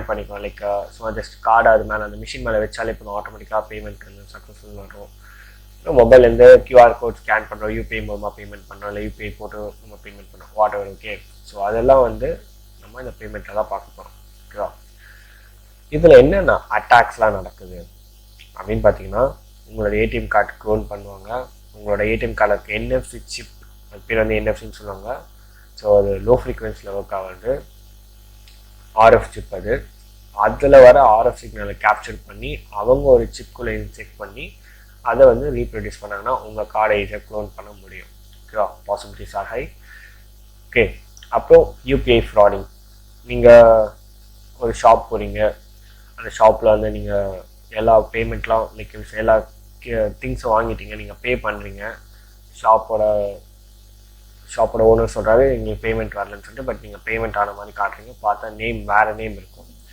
பண்ணிக்கலாம். லைக் சும்மா just card அது மேலே அந்த மிஷின் மேலே வச்சாலே இப்போ ஆட்டோமேட்டிக்காக பேமெண்ட் வந்து சக்ஸஸ்ஃபுல் வரும். மொபைல்லேருந்து கியூஆர் கோட் ஸ்கேன் பண்ணுறோம், யூபிஐ மூலமாக பேமெண்ட் பண்ணுறோம், இல்லை யூபிஐ போட்டு நம்ம பேமெண்ட் பண்ணுறோம், வாட் எவர். ஓகே, ஸோ அதெல்லாம் வந்து நம்ம இந்த பேமெண்ட்டில் தான் பார்க்க போகிறோம். ஓகேவா? இதில் என்னென்ன அட்டாக்ஸ்லாம் நடக்குது அப்படின்னு பார்த்தீங்கன்னா, உங்களோட ஏடிஎம் கார்டு க்ளோன் பண்ணுவாங்க. உங்களோட ஏடிஎம் கார்டுக்கு என்எஃப்சி சிப், அது பேர் வந்து என்எஃப்சின்னு சொல்லுவாங்க. ஸோ அது லோ ஃப்ரீக்வன்சியில் ஒர்க் ஆகுது, ஆர்எஃப் சிப். அதில் வர ஆர்எஃப் சிக்னலை கேப்சர் பண்ணி அவங்க ஒரு சிப்குள்ளே இன்செக்ட் பண்ணி அதை வந்து ரீப்ரொடியூஸ் பண்ணாங்கன்னா உங்கள் கார்டை இதை க்ளோன் பண்ண முடியும். ஓகேவா? Possibilities R high. ஓகே, அப்புறம் யூபிஐ ஃப்ராடிங். நீங்கள் ஒரு ஷாப் போகிறீங்க, அந்த ஷாப்பில் வந்து நீங்கள் எல்லா பேமெண்ட்லாம் லைக் எல்லா திங்ஸும் வாங்கிட்டீங்க, நீங்கள் பே பண்ணுறீங்க, ஷாப்போட ஓனர் சொல்கிறாரு எங்களுக்கு பேமெண்ட் வரலன்னு சொல்லிட்டு, பட் நீங்கள் பேமெண்ட் ஆன மாதிரி காட்டுறீங்க, பார்த்தா நேம் வேறு நேம் இருக்கும்.